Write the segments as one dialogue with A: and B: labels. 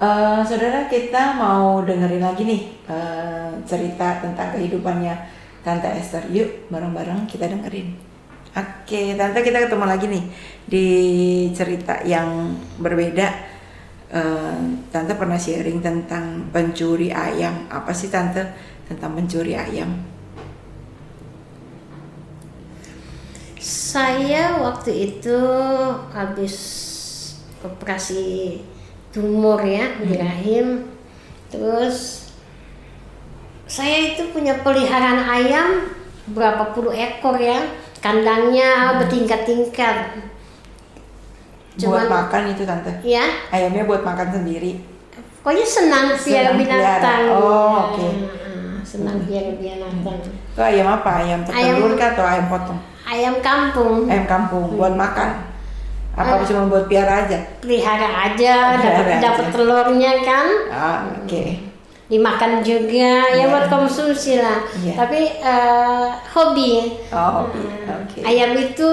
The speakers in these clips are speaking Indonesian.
A: Saudara, kita mau dengerin lagi nih cerita tentang kehidupannya Tante Esther. Yuk bareng-bareng kita dengerin. Oke, Tante, kita ketemu lagi nih di cerita yang berbeda. Tante pernah sharing tentang pencuri ayam. Apa sih Tante tentang pencuri ayam?
B: Saya waktu itu habis operasi tumor ya di rahim. Terus saya itu punya peliharaan ayam berapa puluh ekor ya. Kandangnya bertingkat-tingkat.
A: Buat makan itu Tante?
B: Ya.
A: Ayamnya buat makan sendiri?
B: Pokoknya senang piara binatang.
A: Oh, oke.
B: Senang piara binatang.
A: Itu ayam apa? Ayam petelur kah atau ayam potong?
B: Ayam kampung.
A: Ayam kampung buat makan? Apa cuma buat piara aja?
B: Pelihara aja, dapat telurnya kan.
A: Oke.
B: Dimakan juga, ya buat konsumsi lah. Tapi hobi.
A: Hobi. Oke.
B: Ayam itu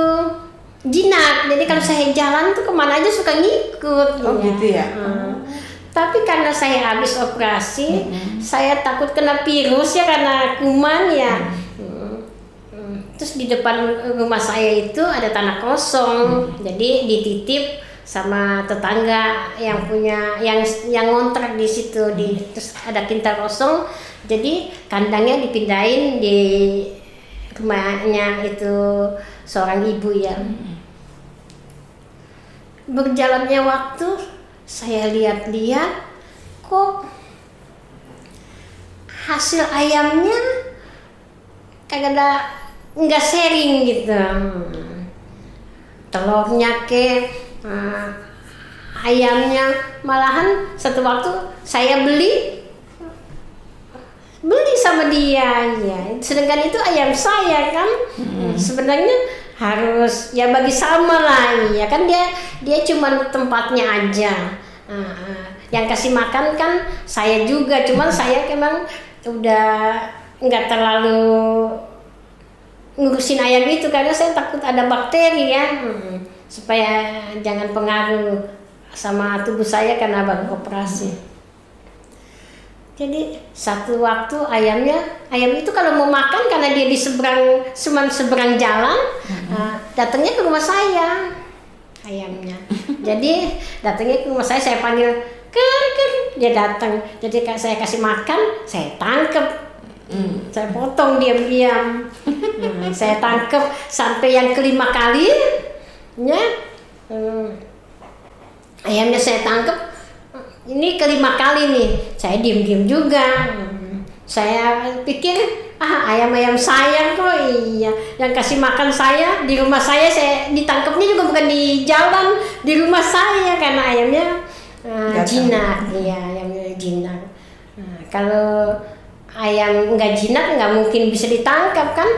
B: jinak, jadi kalau saya jalan tuh kemana aja suka ngikut.
A: Gitu ya.
B: Tapi karena saya habis operasi, saya takut kena virus ya karena kuman ya. Terus di depan rumah saya itu ada tanah kosong, jadi dititip sama tetangga yang punya yang ngontrak di situ. Terus ada kintal kosong, jadi kandangnya dipindahin di rumahnya itu seorang ibu ya. Berjalannya waktu, saya lihat-lihat kok hasil ayamnya kagak ada, nggak sharing gitu. Telurnya ayamnya, malahan satu waktu saya beli sama dia ya. Sedangkan itu ayam saya kan. Sebenarnya harus ya bagi sama lah ya kan, dia cuma tempatnya aja. Yang kasih makan kan saya juga, cuman saya memang udah nggak terlalu ngurusin ayam itu karena saya takut ada bakteri ya, supaya jangan pengaruh sama tubuh saya karena baru operasi. Jadi satu waktu ayam itu kalau mau makan karena dia di seberang jalan, datangnya ke rumah saya ayamnya. Jadi datangnya ke rumah saya panggil ker, dia datang. Jadi saya kasih makan, saya tangkep. Saya potong diam-diam. Saya tangkep sampai yang kelima kali ya. Ayamnya saya tangkep, ini kelima kali nih. Saya diam-diam juga. Saya pikir ayam-ayam saya kok, iya yang kasih makan saya di rumah saya ditangkapnya juga bukan di jalan, di rumah saya karena ayamnya jinak. Iya, ayamnya jinak. Kalau ayam nggak jinak nggak mungkin bisa ditangkap kan.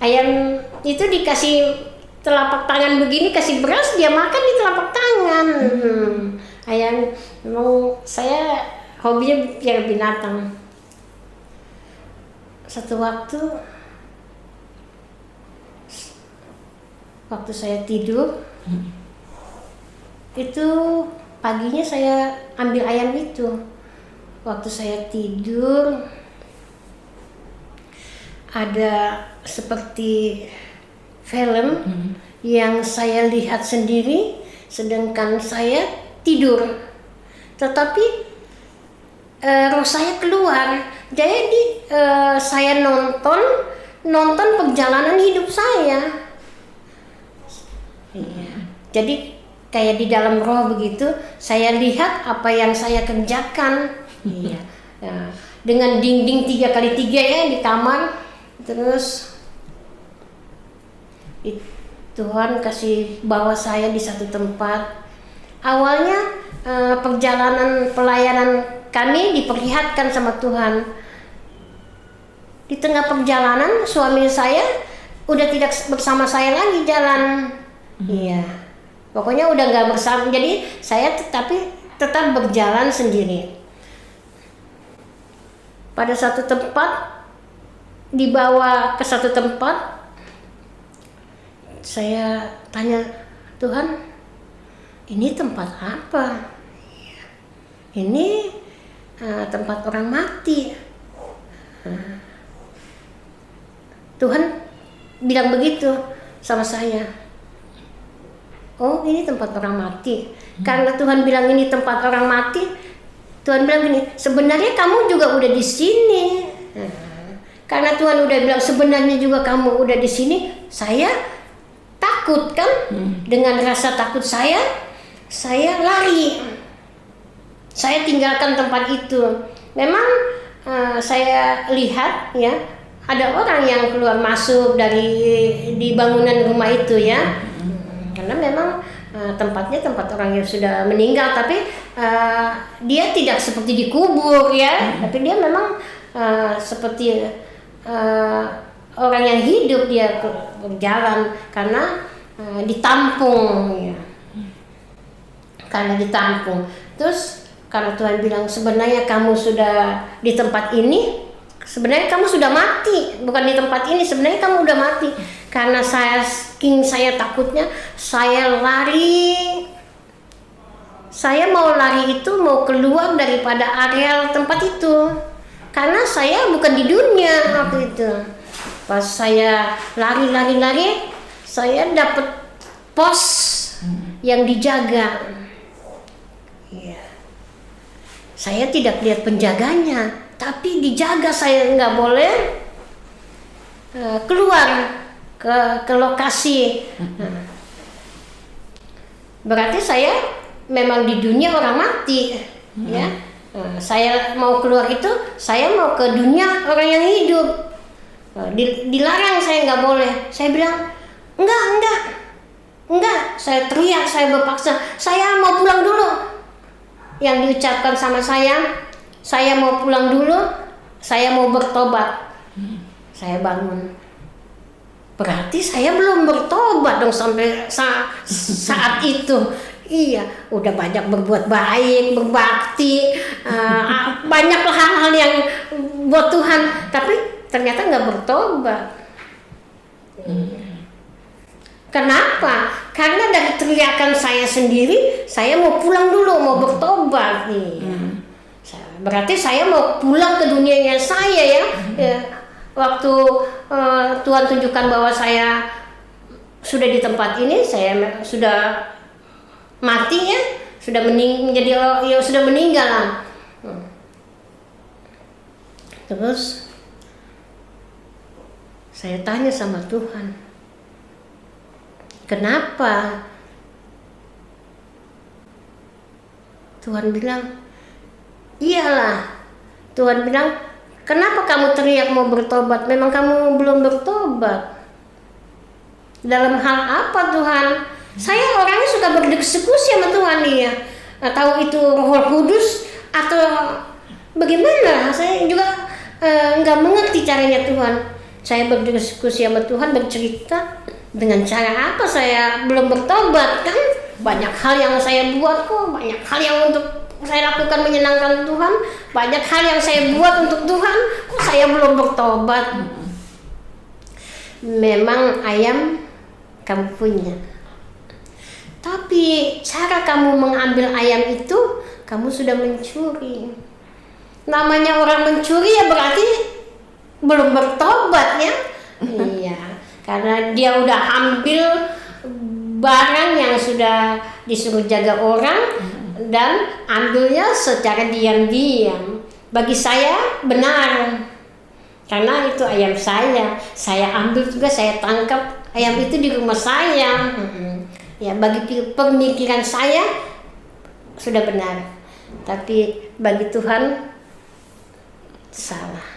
B: Ayam itu dikasih telapak tangan begini, kasih beras, dia makan di telapak tangan. Ayam, memang saya hobinya piara binatang. Satu waktu saya tidur, itu paginya saya ambil ayam itu. Waktu saya tidur, ada seperti film yang saya lihat sendiri, sedangkan saya tidur. Tetapi roh saya keluar. Jadi saya nonton perjalanan hidup saya. Iya. Jadi kayak di dalam roh begitu, saya lihat apa yang saya kerjakan. Iya. Ya, dengan dinding 3x3 ya di kamar. Terus Tuhan kasih bawa saya di satu tempat. Awalnya perjalanan pelayanan kami diperlihatkan sama Tuhan. Di tengah perjalanan suami saya udah tidak bersama saya lagi jalan. Iya. Pokoknya udah nggak bersama. Jadi saya tetap berjalan sendiri. Pada satu tempat, dibawa ke satu tempat, saya tanya, Tuhan, ini tempat apa? ini tempat orang mati. Tuhan bilang begitu sama saya. Oh, ini tempat orang mati. Karena Tuhan bilang ini tempat orang mati, Tuhan bilang gini, sebenarnya kamu juga udah di sini. Karena Tuhan udah bilang sebenarnya juga kamu udah di sini, saya takut kan? Dengan rasa takut saya lari. Saya tinggalkan tempat itu. Memang saya lihat ya, ada orang yang keluar masuk di bangunan rumah itu ya. Karena memang tempatnya tempat orang yang sudah meninggal, tapi dia tidak seperti dikubur ya, tapi dia memang seperti orang yang hidup, dia berjalan karena ditampung ya. Karena ditampung. Terus karena Tuhan bilang sebenarnya kamu sudah di tempat ini, sebenarnya kamu sudah mati, bukan di tempat ini, sebenarnya kamu udah mati. Karena saya takutnya, saya lari. Saya mau lari itu, mau keluar daripada areal tempat itu. Karena saya bukan di dunia waktu itu. Pas saya lari, saya dapat pos yang dijaga. Ya. Saya tidak lihat penjaganya, tapi dijaga, saya nggak boleh keluar ke lokasi. Berarti saya memang di dunia orang mati, ya. Saya mau keluar itu, saya mau ke dunia orang yang hidup. Dilarang, saya nggak boleh. Saya bilang enggak. Saya teriak, saya berpaksa, saya mau pulang dulu. Yang diucapkan sama saya mau pulang dulu, saya mau bertobat. Saya bangun. Berarti saya belum bertobat dong sampai saat itu. Iya, udah banyak berbuat baik, berbakti, banyaklah hal-hal yang buat Tuhan, tapi ternyata nggak bertobat. Kenapa? Karena dari teriakan saya sendiri, saya mau pulang dulu, mau bertobat nih. Berarti saya mau pulang ke dunianya saya ya. Waktu Tuhan tunjukkan bahwa saya sudah di tempat ini, saya sudah mati ya, sudah sudah meninggal lah. Terus saya tanya sama Tuhan, kenapa? Tuhan bilang, iyalah. Tuhan bilang, kenapa kamu teriak mau bertobat? Memang kamu belum bertobat. Dalam hal apa Tuhan? Saya orangnya suka berdiskusi sama Tuhan ya. Tahu itu Roh Kudus atau bagaimana? Saya juga nggak mengerti caranya Tuhan. Saya berdiskusi sama Tuhan, bercerita dengan cara apa saya belum bertobat kan? Banyak hal yang saya buat kok, banyak hal yang untuk saya lakukan menyenangkan Tuhan, banyak hal yang saya buat untuk Tuhan, kok saya belum bertobat? Memang ayam kamu punya, tapi cara kamu mengambil ayam itu, kamu sudah mencuri. Namanya orang mencuri ya berarti belum bertobat ya. Iya, karena dia udah ambil barang yang sudah disuruh jaga orang dan ambilnya secara diam-diam. Bagi saya benar, karena itu ayam saya ambil juga, saya tangkap ayam itu di rumah saya. Ya, bagi pemikiran saya sudah benar, tapi bagi Tuhan salah.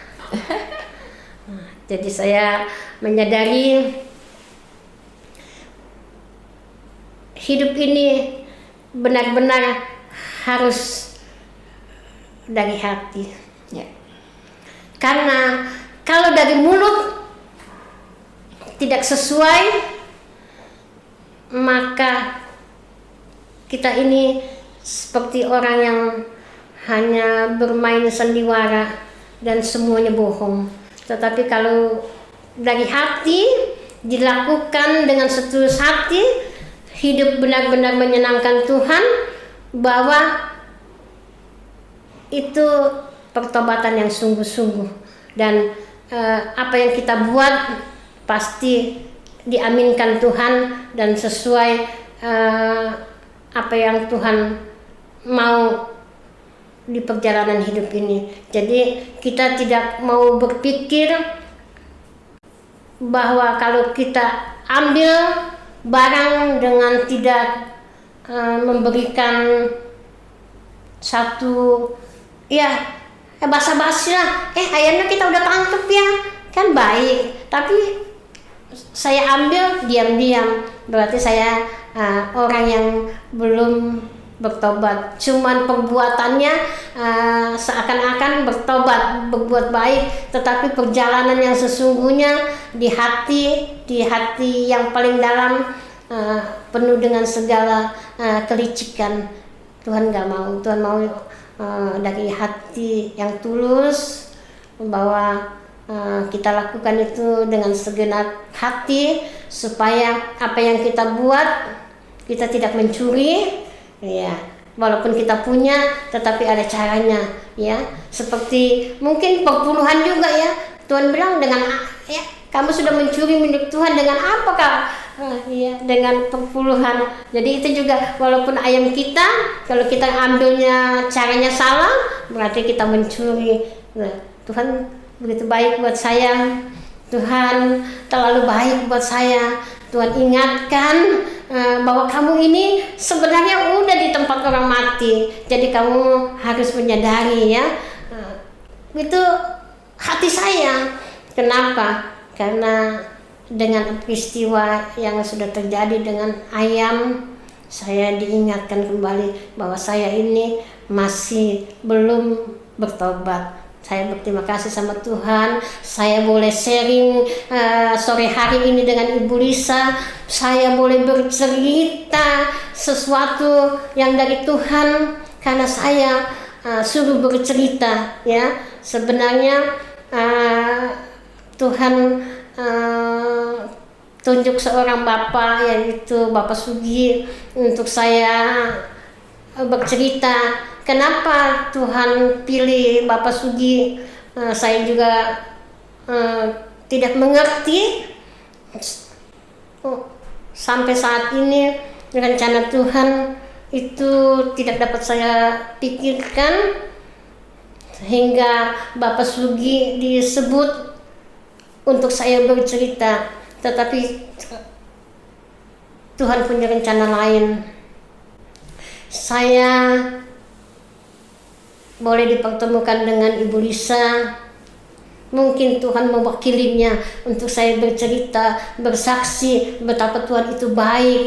B: Jadi saya menyadari hidup ini benar-benar harus dari hati. Ya. Karena kalau dari mulut tidak sesuai, maka kita ini seperti orang yang hanya bermain sandiwara dan semuanya bohong. Tetapi kalau dari hati dilakukan dengan setulus hati, hidup benar-benar menyenangkan Tuhan, bahwa itu pertobatan yang sungguh-sungguh, dan apa yang kita buat pasti diaminkan Tuhan dan sesuai apa yang Tuhan mau di perjalanan hidup ini. Jadi kita tidak mau berpikir bahwa kalau kita ambil barang dengan tidak memberikan satu basa-basi lah, ayamnya kita udah tangkep ya, kan baik, tapi saya ambil diam-diam, berarti saya orang yang belum bertobat. Cuman perbuatannya seakan-akan bertobat, berbuat baik, tetapi perjalanan yang sesungguhnya di hati yang paling dalam penuh dengan segala kelicikan. Tuhan gak mau. Tuhan mau dari hati yang tulus, bahwa kita lakukan itu dengan segenap hati, supaya apa yang kita buat, kita tidak mencuri, ya, walaupun kita punya, tetapi ada caranya, ya. Seperti mungkin perpuluhan juga, ya. Tuhan bilang dengan kamu sudah mencuri milik Tuhan, dengan apakah? Dengan perpuluhan. Jadi itu juga, walaupun ayam kita, kalau kita ambilnya caranya salah, berarti kita mencuri. Nah, Tuhan begitu baik buat saya. Tuhan terlalu baik buat saya. Tuhan ingatkan bahwa kamu ini sebenarnya udah di tempat orang mati. Jadi kamu harus menyadari, ya. Itu hati saya. Kenapa? Karena dengan peristiwa yang sudah terjadi dengan ayam, saya diingatkan kembali bahwa saya ini masih belum bertobat. Saya berterima kasih sama Tuhan, saya boleh sharing sore hari ini dengan Ibu Lisa. Saya boleh bercerita sesuatu yang dari Tuhan, karena saya suruh bercerita, ya. Sebenarnya Tuhan tunjuk seorang bapak, yaitu Bapak Sugi, untuk saya bercerita. Kenapa Tuhan pilih Bapak Sugi? Saya juga tidak mengerti. Sampai saat ini rencana Tuhan itu tidak dapat saya pikirkan, sehingga Bapak Sugi disebut untuk saya bercerita, tetapi Tuhan punya rencana lain. Saya boleh dipertemukan dengan Ibu Lisa. Mungkin Tuhan mewakilinya untuk saya bercerita, bersaksi betapa Tuhan itu baik.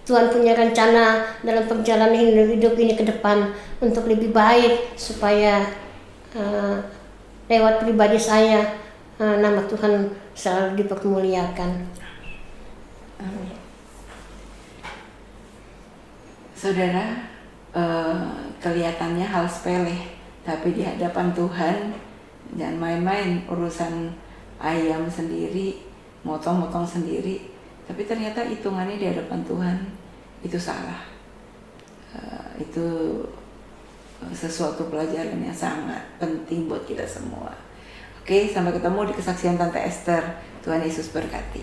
B: Tuhan punya rencana dalam perjalanan hidup ini ke depan untuk lebih baik, supaya lewat pribadi saya nama Tuhan selalu dipermuliakan.
A: Amin. Saudara, kelihatannya hal sepele, tapi di hadapan Tuhan jangan main-main. Urusan ayam sendiri, motong-motong sendiri, tapi ternyata hitungannya di hadapan Tuhan itu salah. Itu sesuatu pelajaran yang sangat penting buat kita semua. Oke, sampai ketemu di kesaksian Tante Esther. Tuhan Yesus berkati.